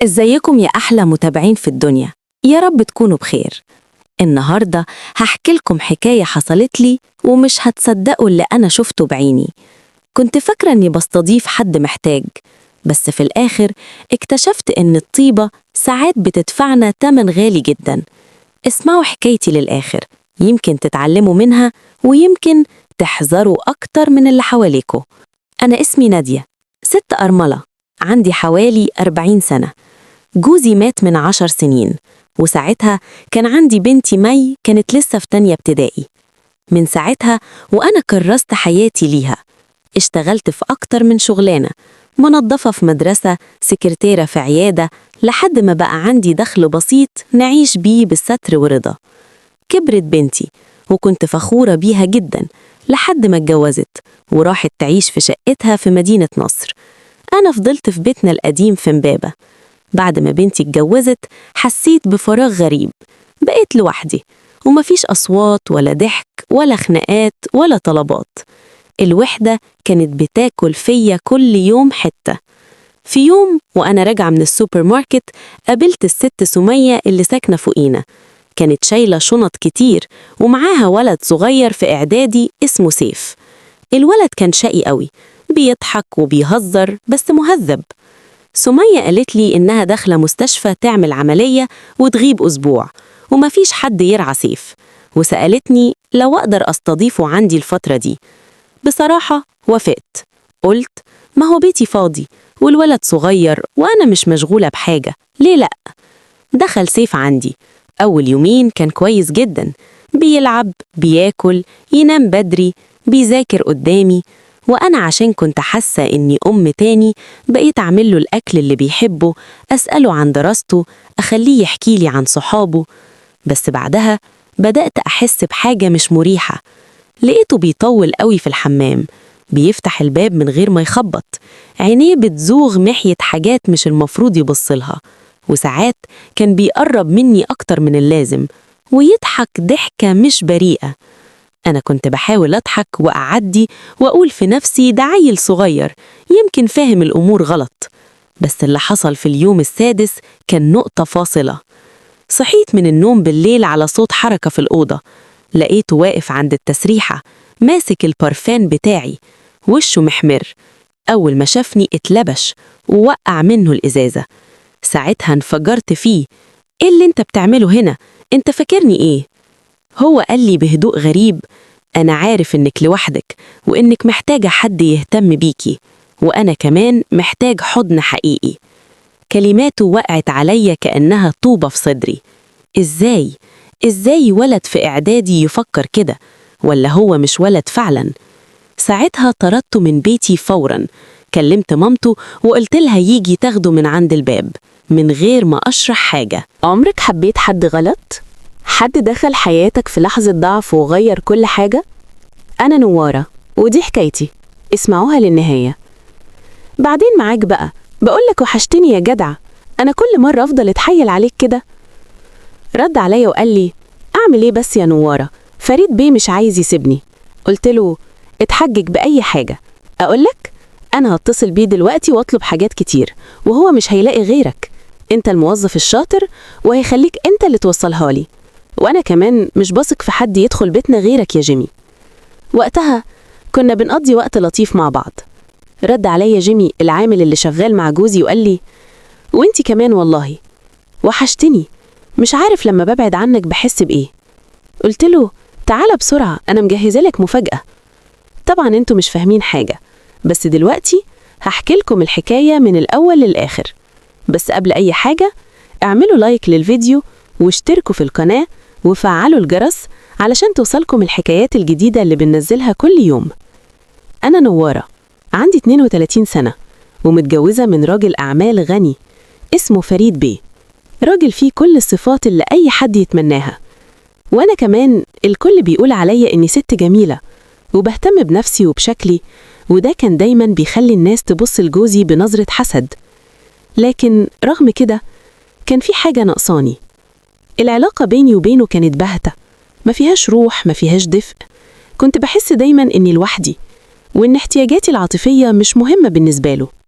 ازيكم يا أحلى متابعين في الدنيا؟ يا رب تكونوا بخير. النهاردة هحكي لكم حكاية حصلت لي ومش هتصدقوا اللي أنا شفته بعيني. كنت فاكرة إني بستضيف حد محتاج، بس في الآخر اكتشفت إن الطيبة ساعات بتدفعنا تمن غالي جدا. اسمعوا حكايتي للآخر، يمكن تتعلموا منها ويمكن تحذروا أكتر من اللي حواليكوا. أنا اسمي نادية، ست أرملة، عندي حوالي 40 سنة. جوزي مات من 10 سنين، وساعتها كان عندي بنتي مي كانت لسه في تانية ابتدائي. من ساعتها وأنا كرست حياتي ليها. اشتغلت في أكتر من شغلانة، منظفة في مدرسة، سكرتيرة في عيادة، لحد ما بقى عندي دخل بسيط نعيش بيه بالستر ورضا. كبرت بنتي وكنت فخورة بيها جدا، لحد ما اتجوزت وراحت تعيش في شقتها في مدينة نصر. أنا فضلت في بيتنا القديم في إمبابة. بعد ما بنتي اتجوزت حسيت بفراغ غريب، بقيت لوحدي ومفيش أصوات ولا ضحك ولا خناقات ولا طلبات. الوحدة كانت بتاكل فيا كل يوم حتة. في يوم وأنا راجعة من السوبر ماركت قابلت الست سمية اللي ساكنة فوقينا. كانت شايلة شنط كتير ومعاها ولد صغير في إعدادي اسمه سيف. الولد كان شقي قوي، بيضحك وبيهزر بس مهذب. سمية قالت لي إنها داخلة مستشفى تعمل عملية وتغيب أسبوع ومفيش حد يرعى سيف، وسألتني لو أقدر أستضيفه عندي الفترة دي. بصراحة وافقت، قلت ما هو بيتي فاضي والولد صغير وأنا مش مشغولة بحاجة، ليه لأ؟ دخل سيف عندي. أول يومين كان كويس جدا، بيلعب، بياكل، ينام بدري، بيذاكر قدامي. وأنا عشان كنت حاسة إني أم تاني بقيت أعمله الأكل اللي بيحبه، أسأله عن دراسته، أخليه يحكيلي عن صحابه. بس بعدها بدأت أحس بحاجة مش مريحة. لقيته بيطول قوي في الحمام، بيفتح الباب من غير ما يخبط، عينيه بتزوغ ناحية حاجات مش المفروض يبصلها. وساعات كان بيقرب مني أكتر من اللازم ويضحك ضحكة مش بريئة. أنا كنت بحاول أضحك وأعدي وأقول في نفسي ده عيل صغير يمكن فاهم الأمور غلط. بس اللي حصل في اليوم السادس كان نقطة فاصلة. صحيت من النوم بالليل على صوت حركة في الأوضة. لقيته واقف عند التسريحة ماسك البارفان بتاعي، وشه محمر. أول ما شافني اتلبش ووقع منه الإزازة. ساعتها انفجرت فيه، إيه اللي انت بتعمله هنا؟ انت فاكرني إيه؟ هو قال لي بهدوء غريب، أنا عارف إنك لوحدك وإنك محتاجة حد يهتم بيكي، وأنا كمان محتاج حضن حقيقي. كلماته وقعت عليا كأنها طوبة في صدري. إزاي ولد في إعدادي يفكر كده؟ ولا هو مش ولد فعلا؟ ساعتها طردته من بيتي فورا. كلمت مامته وقلت لها يجي تاخده من عند الباب من غير ما أشرح حاجة. عمرك حبيت حد غلط؟ حد دخل حياتك في لحظة ضعف وغير كل حاجة؟ أنا نوارة ودي حكايتي، اسمعوها للنهاية. بعدين معاك بقى، بقولك وحشتني يا جدع، أنا كل مرة أفضل أتحايل عليك كده. رد عليا وقال لي أعمل إيه بس يا نوارة، فريد بيه مش عايز يسيبني. قلت له اتحجج بأي حاجة. أقولك أنا هتصل بيه دلوقتي وأطلب حاجات كتير وهو مش هيلاقي غيرك، أنت الموظف الشاطر وهيخليك أنت اللي توصلها لي، وأنا كمان مش بثق في حد يدخل بيتنا غيرك يا جيمي. وقتها كنا بنقضي وقت لطيف مع بعض. رد عليا جيمي العامل اللي شغال مع جوزي وقال لي وانتي كمان والله وحشتني، مش عارف لما ببعد عنك بحس بإيه. قلت له تعالى بسرعة، أنا مجهزة لك مفاجأة. طبعا انتوا مش فاهمين حاجة، بس دلوقتي هحكي لكم الحكاية من الأول للآخر. بس قبل أي حاجة اعملوا لايك للفيديو واشتركوا في القناة وفعلوا الجرس علشان توصلكم الحكايات الجديدة اللي بننزلها كل يوم. أنا نوارة، عندي 32 سنة ومتجوزة من راجل أعمال غني اسمه فريد بيه، راجل فيه كل الصفات اللي أي حد يتمناها. وأنا كمان الكل بيقول عليا إني ست جميلة وبهتم بنفسي وبشكلي، وده كان دايما بيخلي الناس تبص لجوزي بنظرة حسد. لكن رغم كده كان في حاجة نقصاني. العلاقة بيني وبينه كانت باهتة، ما فيهاش روح، ما فيهاش دفء. كنت بحس دايما إني لوحدي وإن احتياجاتي العاطفية مش مهمة بالنسبة له.